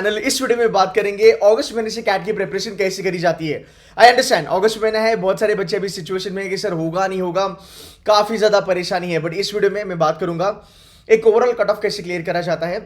Channel. इस video में बात करेंगे अगस्त महीने से कैट की प्रिपरेशन कैसे करी जाती है। आई अंडरस्टैंड अगस्त महीना है, बहुत सारे बच्चे अभी सिचुएशन में है कि सर होगा नहीं होगा, काफी ज्यादा परेशानी है। बट इस वीडियो में मैं बात करूंगा एक ओवरऑल कट ऑफ कैसे क्लियर करा जाता है,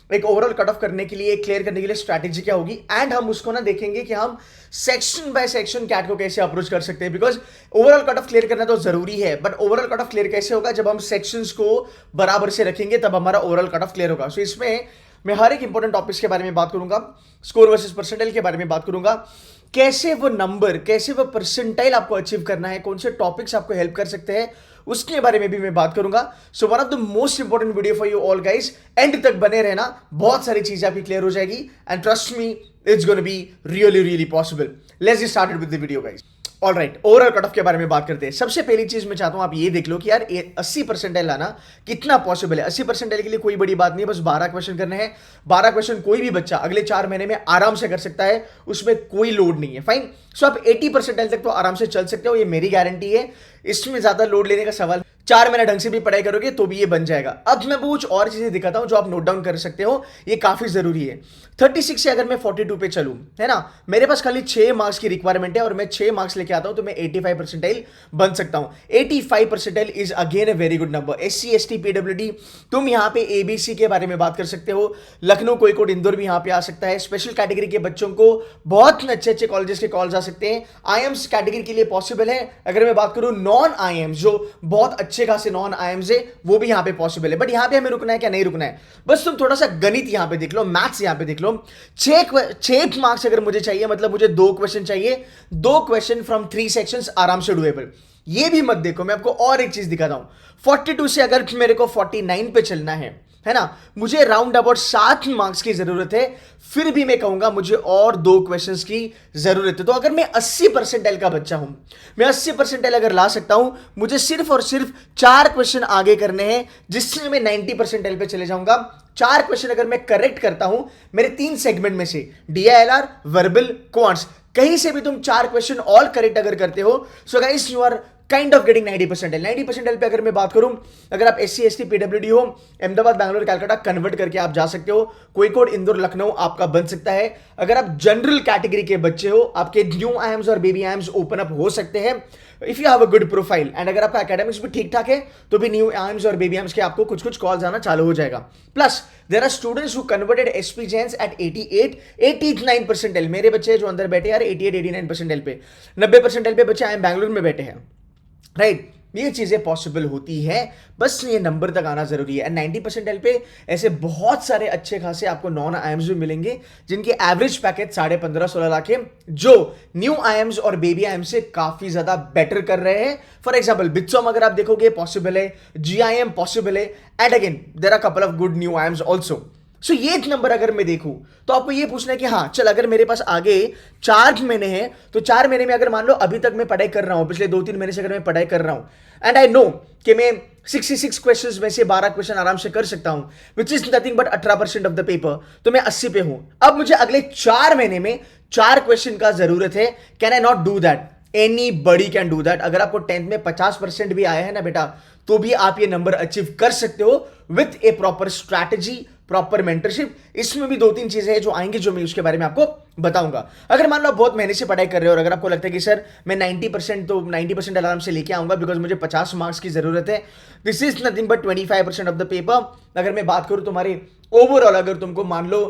एक ओवरऑल कट ऑफ करने के लिए, क्लियर करने के लिए स्ट्रैटेजी क्या होगी, एंड हम उसको ना देखेंगे कि हम सेक्शन बाय सेक्शन कैट को कैसे अप्रोच कर सकते हैं। Because overall cut off clear करना तो जरूरी है, but overall cut off clear कैसे होगा, जब हम सेक्शंस को बराबर से रखेंगे तब हमारा ओवरऑल कट ऑफ क्लियर होगा। सो इसमें मैं हर एक इंपॉर्टेंट टॉपिक्स के बारे में बात करूंगा, स्कोर वर्सेस परसेंटाइल के बारे में बात करूंगा, कैसे वो नंबर, कैसे वो परसेंटाइल आपको अचीव करना है, कौन से टॉपिक्स आपको हेल्प कर सकते हैं, उसके बारे में भी मैं बात करूंगा। So one of the most important video for you all guys, and तक बने रहना, बहुत सारी चीजें आपकी क्लियर हो जाएगी and trust me it's gonna be really really possible. Let's get started with the video guys. All right, overall cut off के बारे में बात करते हैं। सबसे पहली चीज मैं चाहता हूं आप ये देख लो कि यार 80 परसेंटाइल लाना कितना पॉसिबल है। 80 परसेंटाइल के लिए कोई बड़ी बात नहीं है, बस 12 क्वेश्चन करने हैं। 12 क्वेश्चन कोई भी बच्चा अगले 4 महीने में आराम से कर सकता है, उसमें कोई लोड नहीं है। फाइन, सो आप 80 परसेंटाइल तक तो आराम से चल सकते हो, ये मेरी गारंटी है। इसमें ज्यादा लोड लेने का सवाल, 4 महीने ढंग से भी पढ़ाई करोगे तो भी ये बन जाएगा। अब मैं कुछ और चीजें दिखाता हूं जो आप नोट डाउन कर सकते हो, ये काफी जरूरी है। 36 से अगर मैं 42 पे चलूं, है ना, मेरे पास खाली 6 मार्क्स की रिक्वायरमेंट है और मैं 6 मार्क्स लेके आता हूं तो मैं 85 परसेंटाइल बन सकता हूं। 85 percentile is again a very good number. SC ST PWD, तुम यहां पे ABC के बारे में बात कर सकते हो, लखनऊ कोईकोट इंदौर भी यहां पे आ सकता है। स्पेशल कैटेगरी के बच्चों को बहुत अच्छे अच्छे कॉलेजेस के कॉल्स आ सकते हैं। IIMS कैटेगरी के लिए पॉसिबल है। अगर मैं बात करूं नॉन IIMS, जो बहुत अच्छे खासे नॉन IIMS है, वो भी यहां पे पॉसिबल है। बट यहां पे हमें रुकना है क्या, नहीं रुकना है। बस तुम थोड़ा सा गणित यहां पे देख लो, मैथ्स यहां पे देख लो। 6 मार्क्स अगर मुझे चाहिए, मतलब मुझे 2 क्वेश्चन चाहिए, 2 क्वेश्चन फ्रॉम 3 सेक्शंस आराम से डुएबल। ये भी मत देखो, मैं आपको और एक चीज दिखाता हूं। 42 से अगर मेरे को 49 पे चलना है ना, मुझे राउंड अबाउट 7 मार्क्स की जरूरत है, फिर भी मैं कहूंगा मुझे और 2 क्वेश्चंस की जरूरत है। तो अगर मैं 80 परसेंटाइल का बच्चा हूं, मैं 80 परसेंटाइल अगर ला सकता हूं, मुझे सिर्फ और सिर्फ 4 क्वेश्चन आगे करने हैं, जिससे मैं 90 परसेंटाइल पे चले जाऊंगा। 4 क्वेश्चन अगर मैं करेक्ट करता हूं मेरे 3 सेगमेंट में से, DILR, वर्बल, क्वांट्स, कहीं से भी तुम 4 क्वेश्चन ऑल करेक्ट अगर करते हो, so guys you are kind of getting 90 percentile. 90 percentile पे अगर मैं बात करूं, अगर आप SC ST PWD हो, अहमदाबाद, बैंगलोर, कलकत्ता कन्वर्ट करके आप जा सकते हो। कोईकोट इंदौर लखनऊ आपका बन सकता है। अगर आप जनरल कैटेगरी के बच्चे हो, आपके न्यू IIMS और बेबी IIMS ओपन अप हो सकते हैं if you have a good profile, and अगर आपका एकेडमिक्स भी ठीक ठाक है तो भी न्यू IIMS और बेबी IIMS के आपको कुछ कुछ कॉल्स आना चालू हो जाएगा। Plus there are students who converted SP Jains at 89 percentile. मेरे बच्चे जो अंदर बैठे यार 89 परसेंटाइल पे, 90 परसेंटाइल पे बच्चे IIM बैंगलोर में बैठे हैं, राइट। ये चीजें पॉसिबल होती है, बस ये नंबर तक आना जरूरी है। 90 परसेंटाइल पे ऐसे बहुत सारे अच्छे खासे आपको नॉन IIMS भी मिलेंगे जिनके एवरेज पैकेज 15.5-16 लाख है, जो न्यू IIMS और बेबी IIMS से काफी ज्यादा बेटर कर रहे हैं। फॉर एग्जाम्पल बिट्सॉम अगर आप देखोगे पॉसिबल है, GIM पॉसिबल है, and again there are couple of good new IIMS also. So ये एक नंबर अगर मैं देखूं तो आपको ये पूछना है कि हाँ चल, अगर मेरे पास आगे 4 महीने हैं तो 4 महीने में अगर मान लो अभी तक मैं पढ़ाई कर रहा हूं, पिछले 2-3 महीने से अगर मैं पढ़ाई कर रहा हूं, एंड आई नो कि मैं 66 क्वेश्चंस में से 12 क्वेश्चन आराम से कर सकता हूं, which is nothing but 18% of the paper, तो मैं 80 पे हूं। अब मुझे अगले 4 महीने में 4 क्वेश्चन का जरूरत है। Can I not do that? Anybody can do that. अगर आपको 10th में 50% भी आया है ना बेटा, तो भी आप ये नंबर अचीव कर सकते हो with A proper strategy, proper mentorship. इसमें भी 2-3 चीजें हैं जो आएंगी, जो मैं उसके बारे में आपको बताऊंगा। अगर मान लो आप बहुत मेहनत से पढ़ाई कर रहे हो और अगर आपको लगता है कि सर मैं 90% तो 90% आराम से लेके आऊंगा बिकॉज मुझे 50 मार्क्स की जरूरत है, this is nothing but 25% of the paper. अगर मैं बात करूं तुम्हारे ओवरऑल, अगर तुमको मान लो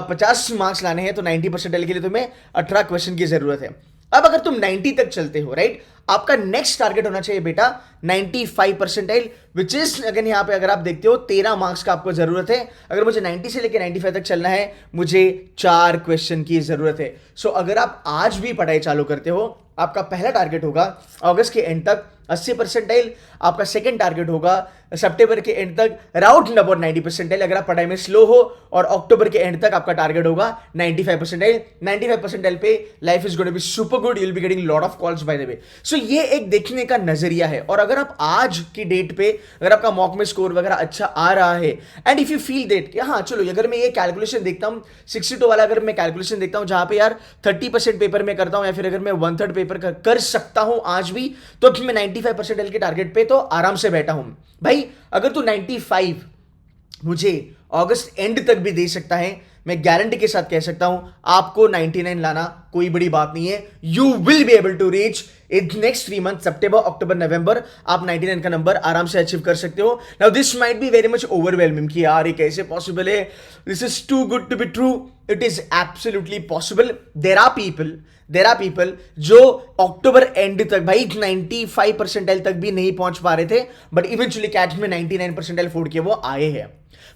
50 मार्क्स लाने हैं तो 90 परसेंटाइल के लिए तुम्हें 18 क्वेश्चन की जरूरत है। अब अगर तुम 90 तक चलते हो, राइट, आपका नेक्स्ट टारगेट होना चाहिए बेटा 95 परसेंटाइल, विच इज अगर यहां पे अगर आप देखते हो 13 मार्क्स का आपको जरूरत है। अगर मुझे 90 से लेकर 95 तक चलना है, मुझे 4 क्वेश्चन की जरूरत है। सो अगर आप आज भी पढ़ाई चालू करते हो, आपका पहला टारगेट होगा अगस्त के एंड तक 80 परसेंटाइल, आपका सेकंड टारगेट होगा सितंबर के एंड तक राउंड अबाउट 90 परसेंटाइल अगर आप पढ़ाई में स्लो हो, और अक्टूबर के एंड तक आपका टारगेट होगा 95 परसेंटाइल। 95 परसेंटाइल पे life is going to be super good, you will be getting lot of calls by the way. So ये एक देखने का नजरिया है। और अगर आप आज की डेट पे अगर आपका मॉक में स्कोर वगैरह अच्छा आ रहा है, and if you feel that कि हाँ चलो, अगर मैं ये कैलकुलेशन देखता हूँ 62 वाला, अगर मैं कैलकुलेशन देखता हूँ जहां पे यार 30% पेपर में करता हूं, या फिर अगर मैं 1/3 पेपर कर सकता हूं आज भी, तो मैं 95 परसेंटाइल के टारगेट पे तो आराम से बैठा हूं भाई। अगर तू 95 मुझे अगस्त एंड तक भी दे सकता है, मैं गारंटी के साथ कह सकता हूं आपको 99 लाना कोई बड़ी बात नहीं है. You will be able to reach in next 3 month, September, October, November, आप 99 का नंबर आराम से अचीव कर सकते हो. Now this might be very much overwhelming कि यार ये कैसे पॉसिबल है, this is too good to be true. It is absolutely possible. There are people जो अक्टूबर एंड तक भाई 95 परसेंटाइल तक भी नहीं पहुंच पा रहे थे, बट इवेंचुअली कैट में 99 परसेंटाइल फोड़ के वो आए हैं.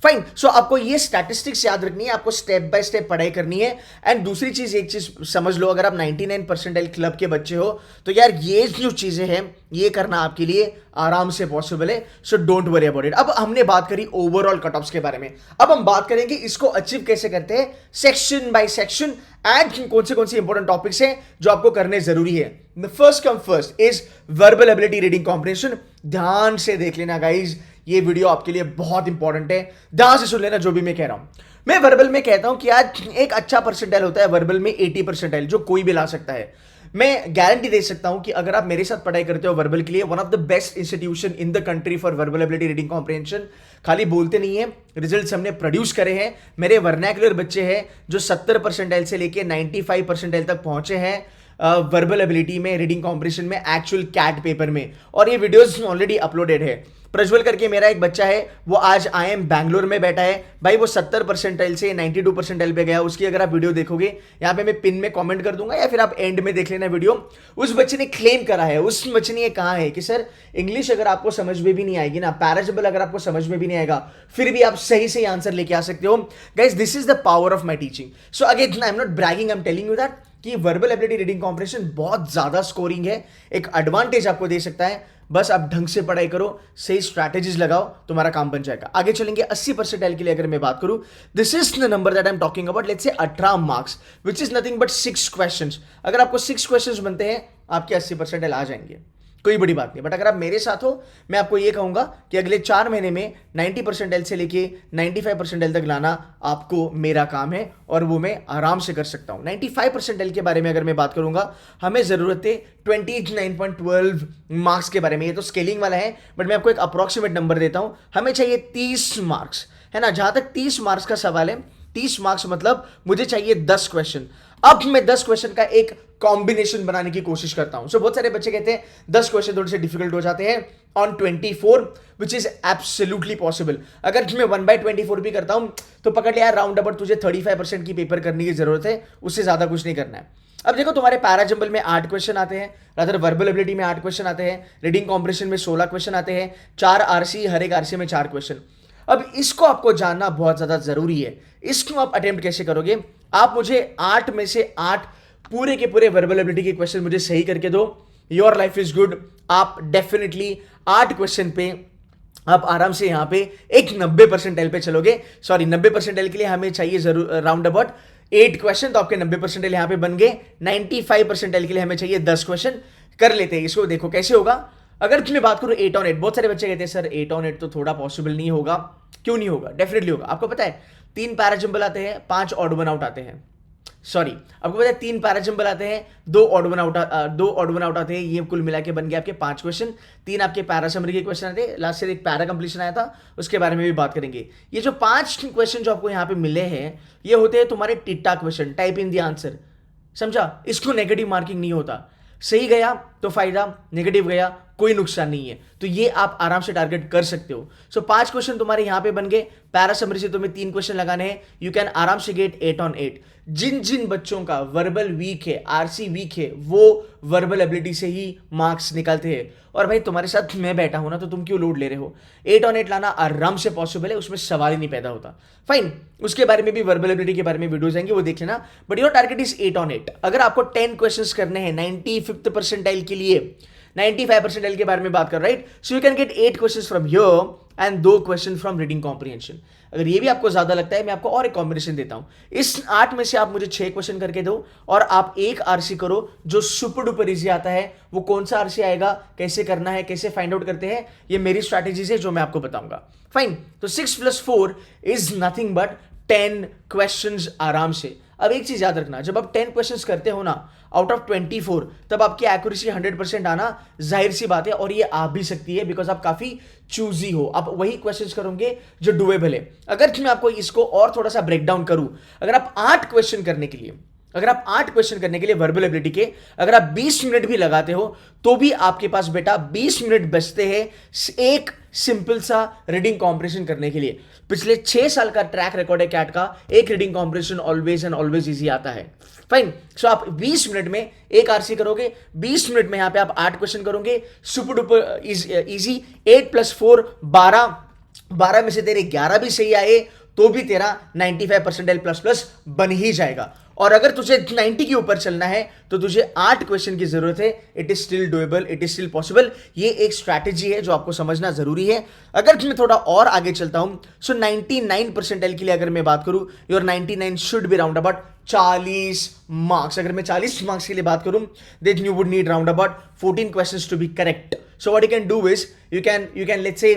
फाइन. सो आपको ये स्टैटिस्टिक्स याद रखनी है, आपको स्टेप बाय स्टेप पढ़ाई करनी है. एंड दूसरी चीज, एक चीज समझ लो, अगर आप 99 परसेंटाइल क्लब के बच्चे हो तो यार ये जो चीजें हैं ये करना आपके लिए आराम से पॉसिबल है. So don't worry about it. अब हमने बात करी ओवरऑल कट ऑफ्स के बारे में. अब हम बात करेंगे इसको अचीव कैसे करते हैं सेक्शन बाय सेक्शन, एंड कौन से इंपॉर्टेंट टॉपिक्स हैं जो आपको करने जरूरी है. First come first is verbal ability reading comprehension. ध्यान से देख लेना गाइज, ये वीडियो आपके लिए बहुत इंपॉर्टेंट है. ध्यान से सुन लेना जो भी मैं कह रहा हूं. मैं वर्बल में कहता हूं कि आज एक अच्छा परसेंटाइल होता है वर्बल में 80 परसेंटाइल, जो कोई भी ला सकता है. मैं गारंटी दे सकता हूं कि अगर आप मेरे साथ पढ़ाई करते हो वर्बल के लिए, one of the best institution in the country for verbal ability reading comprehension. खाली बोलते नहीं है, रिजल्ट्स हमने प्रोड्यूस करे हैं. मेरे वर्नैकुलर बच्चे हैं जो 70 परसेंटाइल से लेके 95 परसेंटाइल तक पहुंचे हैं वर्बल एबिलिटी में, रीडिंग कॉम्प्रिहेंशन में, एक्चुअल कैट पेपर में. और ये वीडियोस ऑलरेडी अपलोडेड है. प्रज्वल करके मेरा एक बच्चा है, वो आज IIM बैंगलोर में बैठा है भाई. वो 70 परसेंटाइल से 92 परसेंटाइल पे गया. उसकी अगर आप वीडियो देखोगे, यहाँ पे मैं पिन में कमेंट कर दूंगा या फिर आप एंड में देख लेना वीडियो. उस बच्चे ने क्लेम करा है, उस बच्चे ने ये कहा है कि सर इंग्लिश अगर आपको समझ में भी नहीं आएगी ना, पैराजबल अगर आपको समझ में भी नहीं आएगा, फिर भी आप सही से आंसर लेके आ सकते हो. Guys, this is the power of my teaching. So again I am not bragging, I am telling you that कि वर्बल एबिलिटी रीडिंग कॉम्प्रिहेंशन बहुत ज्यादा स्कोरिंग है, एक एडवांटेज आपको दे सकता है. बस आप ढंग से पढ़ाई करो, सही स्ट्रैटेजीज लगाओ, तुम्हारा काम बन जाएगा. आगे चलेंगे 80 परसेंटाइल के लिए. अगर मैं बात करूं, this is the number that I am talking about. Let's से 18 marks which is nothing but 6 questions. अगर आपको 6 क्वेश्चंस बनते हैं, आपके 80 परसेंटाइल आ जाएंगे, कोई बड़ी बात नहीं. बट अगर आप मेरे साथ हो, मैं आपको ये कहूंगा कि अगले 4 महीने में 90 परसेंटाइल से लेके 95 परसेंटाइल तक लाना आपको मेरा काम है, और वो मैं आराम से कर सकता हूं. 95 परसेंटाइल के बारे में अगर मैं बात करूंगा, हमें जरूरत है 29.12 मार्क्स के बारे में. ये तो स्केलिंग वाला है, बट मैं आपको एक अप्रोक्सीमेट नंबर देता हूं. हमें चाहिए 30 मार्क्स, है ना. जहां तक 30 मार्क्स का सवाल है, 30 मार्क्स मतलब मुझे चाहिए 10 क्वेश्चन. अब मैं 10 क्वेश्चन का एक कॉम्बिनेशन बनाने की कोशिश करता हूं. सो बहुत सारे बच्चे कहते हैं 10 क्वेश्चन थोड़े से डिफिकल्ट हो जाते हैं on 24, which is absolutely possible. अगर मैं 1/24 भी करता हूं तो पकड़ लिया राउंड अबाउट, तुझे 35% की पेपर करने की जरूरत है, उससे ज्यादा कुछ नहीं करना है. अब देखो, तुम्हारे पैराजंबल में 8 क्वेश्चन आते हैं, रादर वर्बल एबिलिटी में 8 क्वेश्चन आते हैं, रीडिंग कॉम्प्रिहेंशन में 16 क्वेश्चन आते हैं, 4 आरसी, हर एक आरसी में 4 क्वेश्चन. अब इसको आपको जानना बहुत ज्यादा जरूरी है. इसको आप अटेम्प्ट कैसे करोगे? आप मुझे 8 में से 8 पूरे के पूरे वर्बल एबिलिटी के क्वेश्चन मुझे सही करके दो, योर लाइफ इज गुड. आप डेफिनेटली 8 क्वेश्चन पे आप आराम से यहां पे एक 90 परसेंटाइल पे चलोगे. सॉरी, 90 परसेंटाइल के लिए हमें चाहिए जरूर राउंड अबाउट 8 क्वेश्चन, तो आपके 90 परसेंटाइल यहां पे बन गए. 95 परसेंटाइल के लिए हमें चाहिए 10 क्वेश्चन. कर लेते हैं इसको. देखो कैसे होगा. अगर तुम्हें बात करूं 8 on 8, बहुत सारे बच्चे कहते हैं सर 8 on 8 तो थोड़ा पॉसिबल नहीं होगा. क्यों नहीं होगा? डेफिनेटली होगा. आपको पता है 3 पैराजंबल आते हैं, 5 ऑड वन आउट आते हैं. सॉरी, आपको पता है 3 पैराजंबल आते हैं, 2 ऑड वन आउट आते हैं. ये कुल मिला के बन गया आपके 5 क्वेश्चन. 3 आपके पैरासमरी के क्वेश्चन आते हैं. लास्ट से एक पैरा कंप्लीशन आया था, उसके बारे में भी बात करेंगे. ये जो 5 क्वेश्चन जो आपको यहाँ पे मिले हैं, ये होते हैं तुम्हारे TITA question, type in the answer. समझा? इसको नेगेटिव मार्किंग नहीं होता. सही गया तो फायदा, नेगेटिव गया कोई नुकसान नहीं है. तो ये आप आराम से टारगेट कर सकते हो. सो 5 क्वेश्चन तुम्हारे यहां पे बन गए. पैरा समरी से तुम्हें 3 क्वेश्चन लगाने हैं. यू कैन आराम से गेट 8 on 8. जिन जिन बच्चों का वर्बल वीक है, आरसी वीक है, वो वर्बल एबिलिटी से ही मार्क्स निकालते हैं. और भाई तुम्हारे साथ मैं बैठा हूं ना, तो तुम क्यों लोड ले रहे हो? 8 on 8 लाना आराम से पॉसिबल है, उसमें सवाल ही नहीं पैदा होता. फाइन, उसके बारे में भी, वर्बल एबिलिटी के बारे में वीडियोस आएंगे, वो देख लेना. But your target is 8 on 8. अगर आपको 10 क्वेश्चंस करने हैं 95th परसेंटाइल के लिए, 95 परसेंटाइल के बारे में बात कर, right? So you can get 8 questions from here and 2 question from reading comprehension. अगर ये भी आपको ज्यादा लगता है, मैं आपको और एक कॉम्बिनेशन देता हूं. इस 8 में से आप मुझे 6 क्वेश्चन करके दो, और आप एक आरसी करो जो सुपर डुपर इजी आता है. वो कौन सा आरसी आएगा, कैसे करना है, कैसे फाइंड आउट करते हैं, ये मेरी स्ट्रैटेजीज है जो मैं आपको बताऊंगा. फाइन. तो 6 + 4 इज नथिंग बट 10 क्वेश्चंस आराम से. अब एक चीज याद रखना, जब आप 10 क्वेश्चंस करते हो ना आउट ऑफ 24, तब आपकी एक्यूरेसी 100% आना जाहिर सी बात है, और ये आ भी सकती है बिकॉज आप काफी चूजी हो, आप वही क्वेश्चंस करोगे जो डुएबल है। अगर मैं आपको इसको और थोड़ा सा ब्रेक डाउन करूं, अगर आप 8 क्वेश्चन करने के लिए, अगर आप 8 क्वेश्चन करने के लिए वर्बल एबिलिटी के अगर आप 20 मिनट भी लगाते हो, तो भी आपके पास बेटा 20 मिनट बचते हैं एक सिंपल सा रीडिंग कॉम्प्रिहेंशन करने के लिए। पिछले 6 साल का ट्रैक रिकॉर्ड है कैट का, एक reading comprehension always and always easy आता है। फाइन, सो आप 20 मिनट में एक आरसी करोगे, 20 मिनट में यहां पे आप 8 क्वेश्चन करोगे, सुपर डुपर इजी। 8 + 4 12, 12 में से तेरे 11 भी सही आए तो भी तेरा 95% प्लस प्लस बन ही जाएगा। और अगर तुझे 90 के ऊपर चलना है तो तुझे 8 क्वेश्चन की जरूरत है। It is still doable, it is still possible. ये एक स्ट्रैटेजी है जो आपको समझना जरूरी है। अगर मैं थोड़ा और आगे चलता हूं, सो 99% के लिए अगर मैं बात करूं, your 99 should be round about 40 marks. अगर मैं 40 मार्क्स के लिए बात करूं, then you would need round about 14 questions to be correct. So what you can do is you can let's say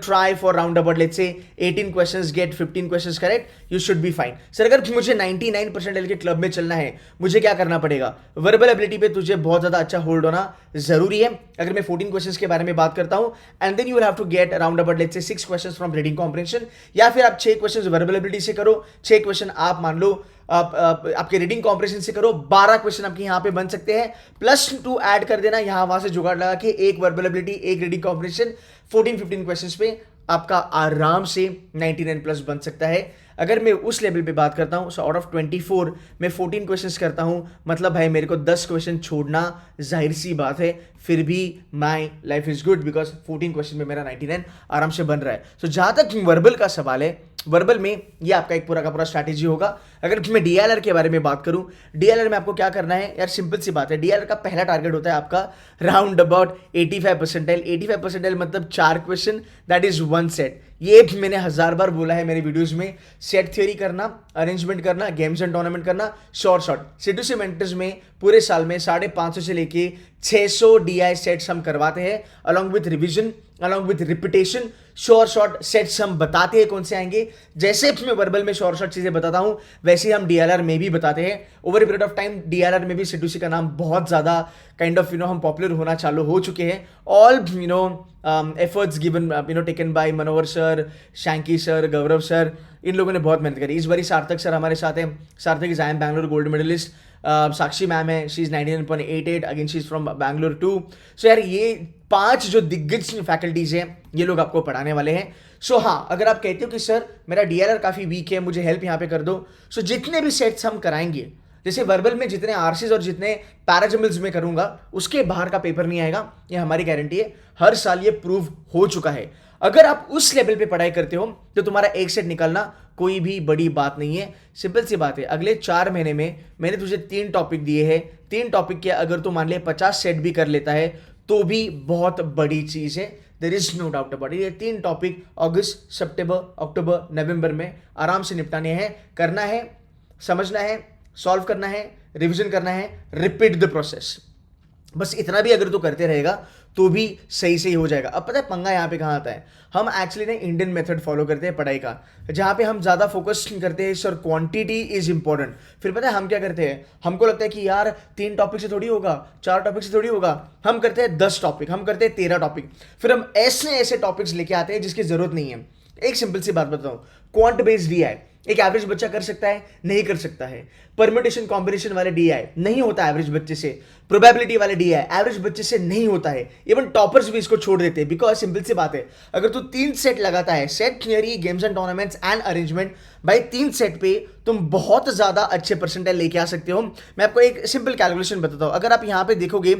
try for round about let's say 18 questions, get 15 questions correct, you should be fine. Sir अगर मुझे 99% के club में चलना है, मुझे क्या करना पड़ेगा? वर्बल एबिलिटी पे तुझे बहुत ज्यादा अच्छा होल्ड होना जरूरी है। अगर मैं 14 क्वेश्चंस के बारे में बात करता हूं, and then you will have to get around about let's say 6 questions from reading comprehension, या फिर आप 6 क्वेश्चंस वर्बल एबिलिटी से करो, 6 क्वेश्चन आप मान लो आपके रीडिंग कॉम्प्रिहेंशन से करो, 12 क्वेश्चन आपके यहां पे बन सकते हैं। +2 ऐड कर देना यहां वहां से जुगाड़ लगा के, एक वर्बल एबिलिटी, एक रीडिंग कॉम्प्रिहेंशन, 14-15 क्वेश्चंस पे आपका आराम से 99+ बन सकता है। अगर मैं उस लेवल पे बात करता हूं, सो आउट ऑफ 24 मैं 14 क्वेश्चंस करता हूं, मतलब भाई मेरे को 10 क्वेश्चन छोड़ना जाहिर सी बात है, फिर भी my life is good because 14 question में मेरा 99 आराम से बन रहा है। सो जहां तक वर्बल का सवाल है, वर्बल में ये आपका एक पूरा का पूरा स्ट्रैटेजी होगा। अगर मैं डीएलआर के बारे में बात करूं, डीएलआर में आपको क्या करना है यार, सिंपल सी बात है। डीएलआर का पहला टारगेट होता है आपका राउंड अबाउट 85%। 85% मतलब 4 क्वेश्चन, दैट इज 1 सेट। ये मैंने 1000 बार बोला है मेरे वीडियोस में, सेट थ्योरी करना, अरेंजमेंट करना, गेम्स एंड टूर्नामेंट करना, शॉर्ट सिटी मेंटर्स में पूरे साल में 550 से लेके 600 डीआई सेट्स हम करवाते हैं, along with revision, along with repetition. Short sets हम बताते हैं कौन से आएंगे, जैसे मैं वर्बल में शॉर्ट चीजें बताता हूं, वैसे हम डीएलआर में भी बताते हैं। Over a period of time DLR में भी सिटूसी का नाम बहुत ज्यादा काइंड ऑफ हम पॉपुलर होना चालू हो चुके हैं। All efforts given taken by Manohar sir, Shanky sir, Gaurav sir, इन लोगों ने बहुत मेहनत करी। इस बारी सार्थक सर हमारे साथ हैं। Sarthak is I M Bangalore gold medalist. Sakshi ma'am है, she is 99.88, again she is from Bangalore too. So यार ये 5 जो दिग्गज फैकल्टीज हैं, ये लोग आपको पढ़ाने वाले हैं। सो हाँ, अगर आप कहते हो कि सर मेरा डीएलआर काफी वीक है, मुझे हेल्प यहाँ पे कर दो, सो जितने भी सेट्स हम कराएंगे, जैसे वर्बल में जितने आरसीज और जितने पैराजमल्स में करूंगा, उसके बाहर का पेपर नहीं आएगा, ये हमारी गारंटी है। हर साल ये प्रूव हो चुका है। अगर आप उस लेवल पे पढ़ाई करते हो तो तुम्हारा एक सेट निकालना कोई भी बड़ी बात नहीं है। सिंपल सी बात है, अगले 4 महीने में मैंने तुझे 3 टॉपिक दिए हैं। 3 टॉपिक के अगर तू मान ले 50 सेट भी कर लेता है तो भी बहुत बड़ी चीज है, there is no doubt about it. ये 3 टॉपिक अगस्त, सितंबर, अक्टूबर, नवंबर में आराम से निपटाने हैं, करना है, समझना है, सॉल्व करना है, रिविजन करना है, रिपीट द प्रोसेस। बस इतना भी अगर तू करते रहेगा तो भी सही हो जाएगा। अब पता है पंगा यहाँ पे कहाँ आता है, हम एक्चुअली ना इंडियन मेथड फॉलो करते हैं पढ़ाई का, जहाँ पे हम ज़्यादा फोकस करते हैं सर क्वांटिटी इज इंपॉर्टेंट। फिर पता है हम क्या करते हैं, हमको लगता है कि यार 3 टॉपिक से थोड़ी होगा, 4 टॉपिक से थोड़ी होगा, हम करते हैं 10 टॉपिक, हम करते हैं 13 टॉपिक। फिर हम ऐसे टॉपिक्स लेके आते हैं जिसकी जरूरत नहीं है। एक सिंपल सी बात बताऊं, क्वांट बेस्ड डीआई एक एवरेज बच्चा कर सकता है, नहीं कर सकता है। परम्यूटेशन कॉम्बिनेशन वाले डीआई नहीं होता एवरेज बच्चे से। प्रोबेबिलिटी वाले डीआई एवरेज बच्चे से नहीं होता है। इवन टॉपर्स भी इसको छोड़ देते हैं, बिकॉज सिंपल सी बात है, अगर तू 3 सेट लगाता है, set theory, games and tournaments and arrangement, भाई 3 सेट पे तुम बहुत ज्यादा अच्छे परसेंटाइल लेके आ सकते हो। मैं आपको एक सिंपल कैलकुलेशन बताता हूं। अगर आप यहां पे देखोगे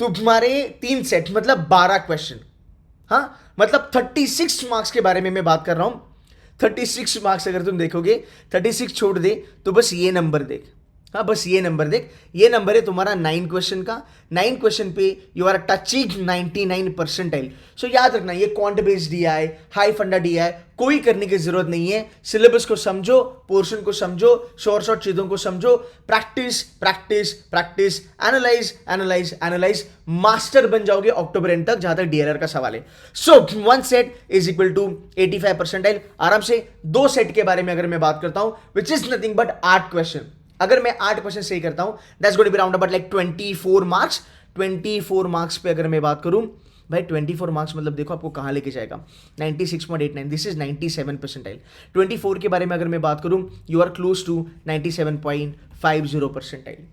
तो तुम्हारे 3 सेट मतलब 12 क्वेश्चन, हाँ मतलब 36 मार्क्स के बारे में मैं बात कर रहा हूं। 36 मार्क्स अगर तुम देखोगे, 36 छोड़ दे तो बस ये नंबर देख, हाँ बस ये नंबर देख, ये नंबर है तुम्हारा 9 क्वेश्चन का। 9 क्वेश्चन पे यू आर टचिंग 99 परसेंटाइल। सो याद रखना, ये क्वांट बेस्ड डीआई, हाई फंडा डीआई कोई करने की जरूरत नहीं है। सिलेबस को समझो, पोर्शन को समझो, शॉर्ट चीजों को समझो, practice practice practice, analyse analyse analyse, master बन जाओगे अक्टूबर एंड तक, जहां तक डीएलआर का सवाल है। So 1 set is equal to 85 percentile. आराम से 2 सेट के बारे में अगर मैं बात करता हूं, which is nothing but 8 question. अगर मैं 8 क्वेश्चन सही करता हूं, that's going to be round about like 24 marks. 24 marks पे अगर मैं बात करूं भाई, 24 मार्क्स मतलब देखो आपको कहाँ लेके जाएगा, 96.89, दिस इज 97 परसेंटाइल। 24 के बारे में अगर मैं बात करूं, you are close to 97.50 percentile.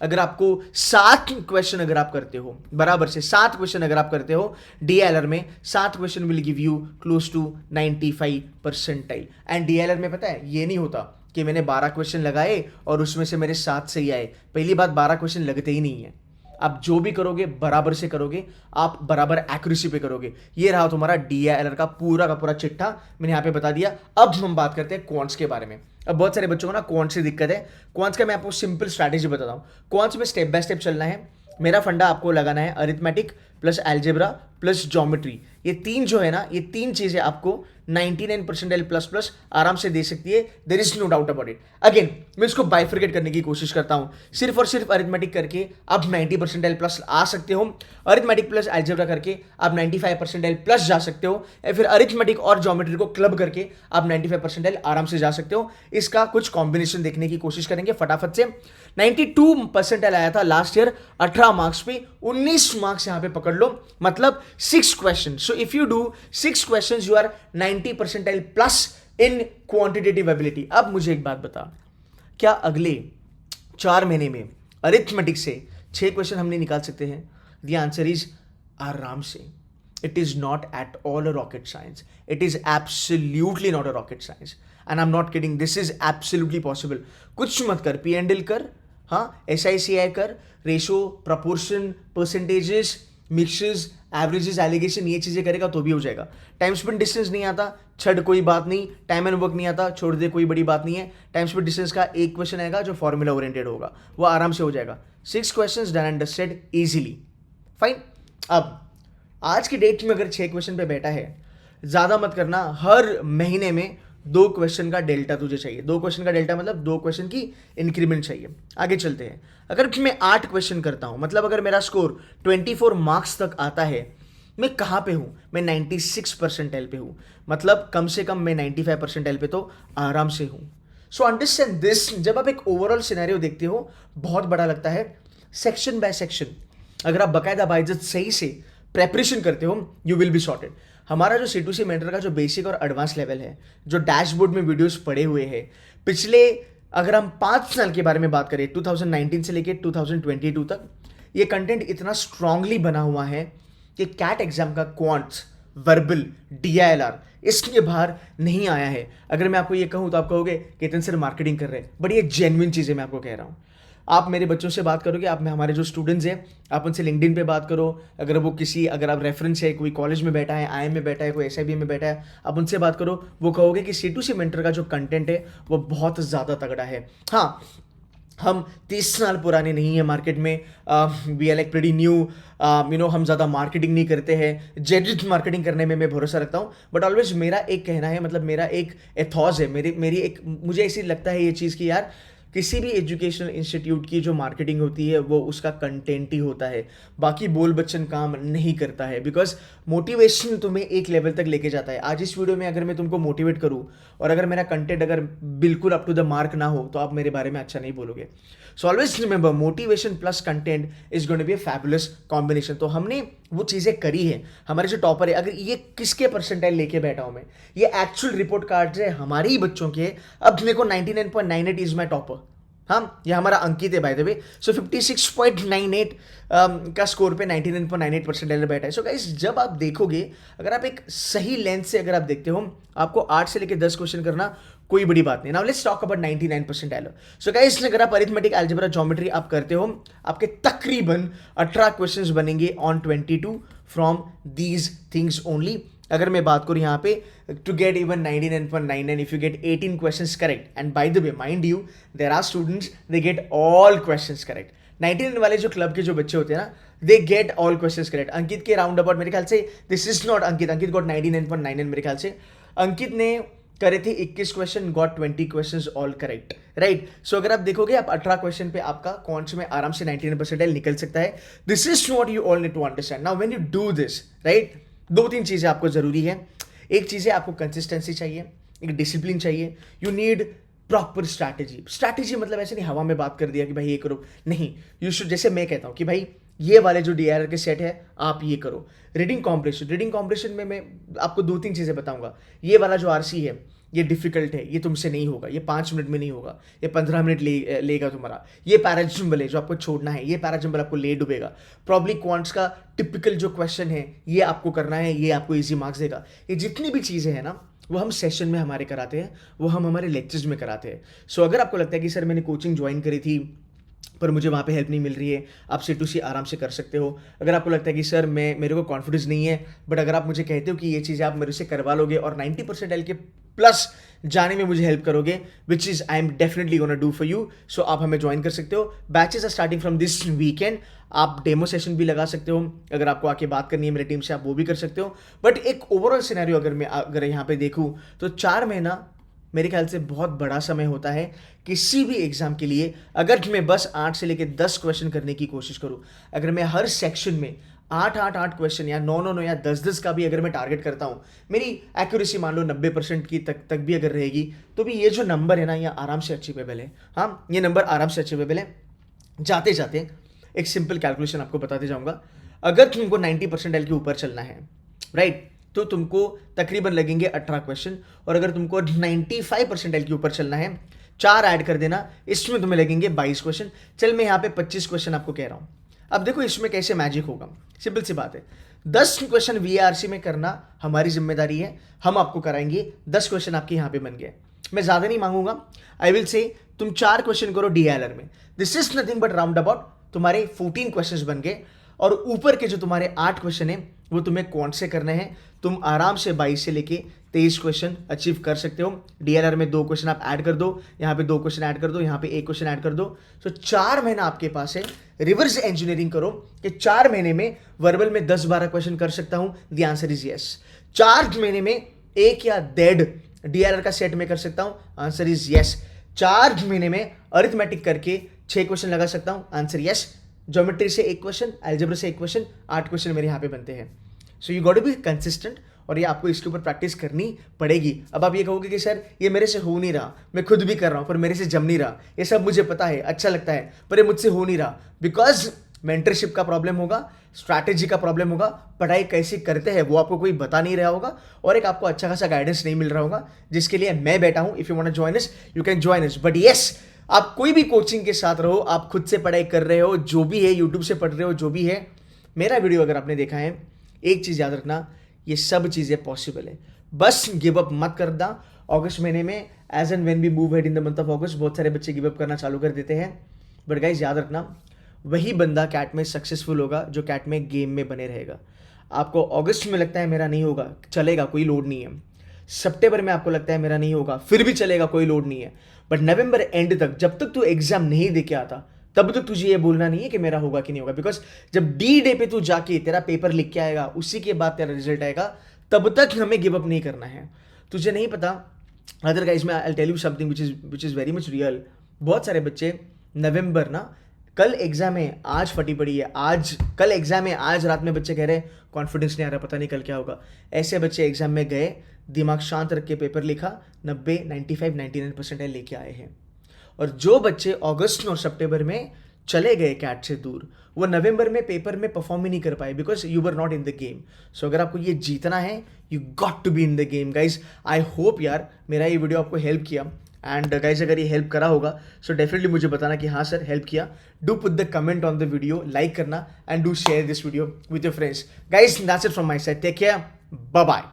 अगर आपको 7 क्वेश्चन अगर आप करते हो, बराबर से 7 क्वेश्चन अगर आप करते हो डीएलआर में, 7 question will give you close to 95 percentile. And DLR में पता है ये नहीं होता कि मैंने 12 क्वेश्चन लगाए और उसमें से मेरे 7 सही आए। पहली बात, 12 क्वेश्चन लगते ही नहीं है। आप जो भी करोगे बराबर से करोगे, आप बराबर एक्यूरेसी पे करोगे। ये रहा तुम्हारा डीएलआर का पूरा चिट्ठा, मैंने यहाँ पे बता दिया। अब हम बात करते हैं क्वांट्स के बारे में। अब बहुत सारे बच्चों को ना क्वांट्स से दिक्कत है। क्वांट्स का मैं आपको सिंपल स्ट्रैटेजी बताता हूँ। क्वांट्स में स्टेप बाय स्टेप चलना है। मेरा फंडा आपको लगाना है arithmetic plus algebra plus geometry. ये तीन जो है ना, ये तीन चीजें आपको 99 परसेंटाइल प्लस प्लस आराम से दे सकती है। There is no doubt about it. Again मैं इसको बाइफर्केट करने की कोशिश करता हूं। सिर्फ और सिर्फ अरिथमेटिक करके आप 90 परसेंटाइल प्लस आ सकते हो। अरिथमेटिक प्लस एल्जेब्रा करके आप 95 परसेंटाइल प्लस जा सकते हो, या फिर अरिथमेटिक और ज्योमेट्री को क्लब करके आप 95 परसेंटाइल आराम से जा सकते हो। इसका कुछ कॉम्बिनेशन देखने की कोशिश करेंगे फटाफट से। 92 परसेंटाइल आया था लास्ट ईयर 18 मार्क्स पे, 19 मार्क्स यहां पे पकड़ लो, मतलब 6 question. So if you do 6 question you are 90 percentile plus in quantitative ability. अब मुझे एक बात बता, क्या अगले 4 महीने में अरिथमेटिक से 6 क्वेश्चन हमने निकाल सकते हैं? द आंसर इज आराम से। It is not at all a rocket science, it is absolutely not a rocket science, and I am not kidding, this is absolutely possible. कुछ मत कर, P&L कर, हाँ, SICI कर, ratio, proportion, percentages, mixes, averages, alligation, ये चीजें करेगा तो भी हो जाएगा। टाइम स्पीड डिस्टेंस नहीं आता, छड़ कोई बात नहीं। टाइम एंड वर्क नहीं आता, छोड़ दे, कोई बड़ी बात नहीं है। टाइम स्पीड डिस्टेंस का एक क्वेश्चन आएगा जो फॉर्मूला ओरिएंटेड होगा, वो आराम से हो जाएगा। 6 questions done and dusted easily, fine. अब आज की डेट में अगर 6 क्वेश्चन पे बैठा है, ज्यादा मत करना। हर महीने में 2 क्वेश्चन का डेल्टा तुझे चाहिए। 2 क्वेश्चन का डेल्टा मतलब 2 क्वेश्चन की इंक्रीमेंट चाहिए। आगे चलते हैं। अगर मैं 8 क्वेश्चन करता हूं, मतलब अगर मेरा स्कोर 24 मार्क्स तक आता है, मैं कहां पे हूं? मैं 96 परसेंटाइल पे हूं, मतलब कम से कम मैं 95 परसेंटाइल पे तो आराम से हूं। So understand this. जब आप एक ओवरऑल सिनेरियो देखते हो, बहुत बड़ा लगता है। सेक्शन बाय सेक्शन अगर आप बाकायदा बाइज्जत सही से प्रेपरेशन करते हो, यू विल बी सॉर्टेड। हमारा जो C2C मेंटर का जो बेसिक और एडवांस लेवल है, जो डैशबोर्ड में वीडियोस पड़े हुए हैं, पिछले अगर हम 5 साल के बारे में बात करें, 2019 से लेकर 2022 तक, ये कंटेंट इतना स्ट्रांगली बना हुआ है कि कैट एग्जाम का क्वांट्स, वर्बल, DILR इसके बाहर नहीं आया है। अगर मैं आपको ये कहूँ तो आप कहोगे केतन सर मार्केटिंग कर रहे हैं, बट ये जेन्युइन चीज़ें मैं आपको कह रहा हूँ। आप मेरे बच्चों से बात करोगे, आप में हमारे जो स्टूडेंट्स हैं, आप उनसे लिंक्डइन पे बात करो। अगर वो किसी, अगर आप रेफरेंस है, कोई कॉलेज में बैठा है, IIM में बैठा है, कोई SIB में बैठा है, आप उनसे बात करो, वो कहोगे कि C2C मेंटर का जो कंटेंट है वो बहुत ज़्यादा तगड़ा है। हाँ, हम 30 साल पुराने नहीं है मार्केट में, we are like pretty new, हम ज़्यादा मार्केटिंग नहीं करते हैं। जेन्युइन मार्केटिंग करने में मैं भरोसा रखता हूँ, बट ऑलवेज मेरा एक कहना है, मतलब मेरा एक एथॉस है, मेरी एक, मुझे ऐसी लगता है ये चीज़ कि यार किसी भी एजुकेशनल इंस्टीट्यूट की जो मार्केटिंग होती है वो उसका कंटेंट ही होता है, बाकी बोल बच्चन काम नहीं करता है। बिकॉज मोटिवेशन तुम्हें एक लेवल तक लेके जाता है। आज इस वीडियो में अगर मैं तुमको मोटिवेट करूँ और अगर मेरा कंटेंट अगर बिल्कुल अप टू द मार्क ना हो, तो आप मेरे बारे में अच्छा नहीं बोलोगे। So always remember, motivation plus content is going to be a fabulous combination. तो हमने वो चीज़ें करी है। हमारे जो टॉपर है, अगर ये किसके परसेंटाइल लेके बैठा हूँ मैं, ये एक्चुअल रिपोर्ट कार्ड है हमारे ही बच्चों के। अब मेरे को 99.98 इज माई टॉपर। हाँ, ये हमारा अंकित है बाय द वे। सो 56.98 का स्कोर पे 99.98 परसेंटाइल बैठा है। सो गाइस, जब आप देखोगे, अगर आप एक सही लेंथ से अगर आप देखते हो, आपको 8 से लेकर 10 क्वेश्चन करना कोई बड़ी बात नहीं। Now let's talk about 99 percentile. So guys, अगर आप अरिथमेटिक, अलजेब्रा, ज्योमेट्री आप करते हो, आपके तकरीबन 18 क्वेश्चंस बनेंगे on 22 from these things only. अगर मैं बात करूँ यहाँ पे, to get even 99.99 if you get 18 questions correct, and by the way mind you, there are students they get all questions correct. 99 वाले जो क्लब के जो बच्चे होते हैं ना, they get all questions correct. Ankit के राउंड अबाउट मेरे ख्याल से, this is not Ankit, Ankit got 99.99 मेरे ख्याल से। अंकित ने करे थे 21 question, got 20 questions all correct, right. So अगर आप देखोगे, आप 18 क्वेश्चन पे आपका क्वांट्स में आराम से 99 परसेंटाइल निकल सकता है। This is what you all need to understand. Now when you do this, right, 2-3 चीज़ें आपको ज़रूरी है। एक चीज़ है, आपको कंसिस्टेंसी चाहिए, एक डिसिप्लिन चाहिए। यू नीड प्रॉपर स्ट्रैटेजी मतलब ऐसे नहीं हवा में बात कर दिया कि भाई ये करो, नहीं, यू शुड, जैसे मैं कहता हूँ कि भाई ये वाले जो DRR के सेट है आप ये करो। रीडिंग कॉम्प्रिहेंशन में मैं आपको 2-3 चीज़ें बताऊंगा। ये वाला जो RC है ये डिफिकल्ट है, ये तुमसे नहीं होगा, ये 5 मिनट में नहीं होगा, ये 15 मिनट लेगा तुम्हारा। ये पैराजम्बल है जो आपको छोड़ना है, ये पैराजम्बल आपको ले डूबेगा। प्रॉब्ली क्वांट्स का टिपिकल जो क्वेश्चन है ये आपको करना है, ये आपको ईजी मार्क्स देगा। ये जितनी भी चीज़ें हैं ना वो हम सेशन में हमारे कराते हैं, वो हम हमारे लेक्चर्स में कराते हैं। सो अगर आपको लगता है कि सर मैंने कोचिंग ज्वाइन करी थी पर मुझे वहाँ पे हेल्प नहीं मिल रही है, आप C2C आराम से कर सकते हो। अगर आपको लगता है कि सर मेरे को कॉन्फिडेंस नहीं है, बट अगर आप मुझे कहते हो कि ये चीज़ें आप मेरे से करवा लोगे और 90% एल के प्लस जाने में मुझे हेल्प करोगे, which is I am definitely gonna do for you, so आप हमें ज्वाइन कर सकते हो। Batches are starting from this weekend. आप डेमो सेशन भी लगा सकते हो, अगर आपको आके बात करनी है मेरी टीम से आप वो भी कर सकते हो। बट एक ओवरऑल सिनेरियो अगर यहाँ पे देखूँ तो 4 महीना मेरे ख्याल से बहुत बड़ा समय होता है किसी भी एग्जाम के लिए। अगर मैं बस 8 से लेकर 10 क्वेश्चन करने की कोशिश करूं, अगर मैं हर सेक्शन में 8 क्वेश्चन या 9 या 10 का भी अगर मैं टारगेट करता हूं, मेरी एक्यूरेसी मान लो 90% की तक भी अगर रहेगी, तो भी ये जो नंबर है ना ये आराम से अचीवेबल है। हाँ, ये नंबर आराम से अचीवेबल है। जाते जाते एक सिंपल कैलकुलेशन आपको बताते जाऊंगा। अगर तुमको 90% एल के ऊपर चलना है, राइट, तो तुमको तकरीबन लगेंगे 18 क्वेश्चन। और अगर तुमको 95% एल के ऊपर चलना है, 4 ऐड कर देना, इसमें तुम्हें लगेंगे 22 क्वेश्चन। चल मैं यहाँ पे 25 क्वेश्चन आपको कह रहा हूँ। अब देखो इसमें कैसे मैजिक होगा, सिंपल सी बात है। 10 क्वेश्चन VARC में करना हमारी जिम्मेदारी है, हम आपको कराएंगे। 10 क्वेश्चन आपके यहाँ पे बन गए। मैं ज़्यादा नहीं मांगूंगा, आई विल से तुम 4 क्वेश्चन करो DLR में, this is nothing but round about तुम्हारे 14 क्वेश्चन बन गए। और ऊपर के जो तुम्हारे 8 क्वेश्चन है वो तुम्हें कौन से करने हैं, तुम आराम से 22 से लेके 23 क्वेश्चन अचीव कर सकते हो। DLR में 2 क्वेश्चन आप ऐड कर दो, यहाँ पे 2 क्वेश्चन ऐड कर दो, यहाँ पे 1 क्वेश्चन ऐड कर दो। तो 4 महीना आपके पास है, रिवर्स इंजीनियरिंग करो कि 4 महीने में वर्बल में 10-12 क्वेश्चन कर सकता हूँ, द आंसर इज यस। 4 महीने में 1 या 1.5 DLR का सेट में कर सकता हूँ, आंसर इज यस। 4 महीने में अरिथमेटिक करके 6 क्वेश्चन लगा सकता हूँ, आंसर यस। ज्योमेट्री से 1 क्वेश्चन, अलजेब्रा से 1 क्वेश्चन, 8 क्वेश्चन मेरे यहाँ पे बनते हैं। So you got to be consistent, और ये आपको इसके ऊपर प्रैक्टिस करनी पड़ेगी। अब आप ये कहोगे कि सर ये मेरे से हो नहीं रहा, मैं खुद भी कर रहा हूँ पर मेरे से जम नहीं रहा, ये सब मुझे पता है, अच्छा लगता है, पर ये मुझसे हो नहीं रहा। बिकॉज मेंटरशिप का प्रॉब्लम होगा, स्ट्रैटेजी का प्रॉब्लम होगा, पढ़ाई कैसे करते हैं वो आपको कोई बता नहीं रहा होगा, और एक आपको अच्छा खासा गाइडेंस नहीं मिल रहा होगा, जिसके लिए मैं बैठा हूँ। If you want to join us you can join us, but yes, आप कोई भी कोचिंग के साथ रहो, आप खुद से पढ़ाई कर रहे हो, जो भी है, यूट्यूब से पढ़ रहे हो, जो भी है, मेरा वीडियो अगर आपने देखा है, एक चीज़ याद रखना, ये सब चीज़ें पॉसिबल है। बस गिव अप मत कर दा। अगस्त महीने में as and when we move ahead in the month of August, बहुत सारे बच्चे गिव अप करना चालू कर देते हैं। बट गाइज याद रखना, वही बंदा कैट में सक्सेसफुल होगा जो कैट में गेम में बने रहेगा। आपको अगस्त में लगता है मेरा नहीं होगा, चलेगा, कोई लोड नहीं है। सितंबर में आपको लगता है मेरा नहीं होगा, फिर भी चलेगा, कोई लोड नहीं है। बट नवंबर एंड तक, जब तक तू एग्जाम नहीं दे के आता, तब तक तुझे ये बोलना नहीं है कि मेरा होगा कि नहीं होगा। बिकॉज जब D-Day पे तू जाके तेरा पेपर लिख के आएगा, उसी के बाद तेरा रिजल्ट आएगा, तब तक हमें गिव अप नहीं करना है। तुझे नहीं पता, otherwise may I tell you something which is very much real. बहुत सारे बच्चे नवंबर ना, कल एग्जाम है, आज फटी पड़ी है, कल एग्जाम है, आज रात में बच्चे कह रहे हैं कॉन्फिडेंस नहीं आ रहा, पता नहीं कल क्या होगा। ऐसे बच्चे एग्जाम में गए, दिमाग शांत रख के पेपर लिखा, 90, 95, 99% लेके आए हैं। और जो बच्चे अगस्त और सितंबर में चले गए कैट से दूर, वो नवंबर में पेपर में परफॉर्म ही नहीं कर पाए, because you were not in the game. So अगर आपको ये जीतना है, you got to be in the game guys. I hope यार मेरा ये वीडियो आपको हेल्प किया, एंड गाइज अगर ये हेल्प करा होगा सो डेफिनेटली मुझे बताना कि हाँ सर हेल्प किया। Do put the comment on the video, like करना, and do share this video with your friends. Guys that's it from my side, take care, bye bye.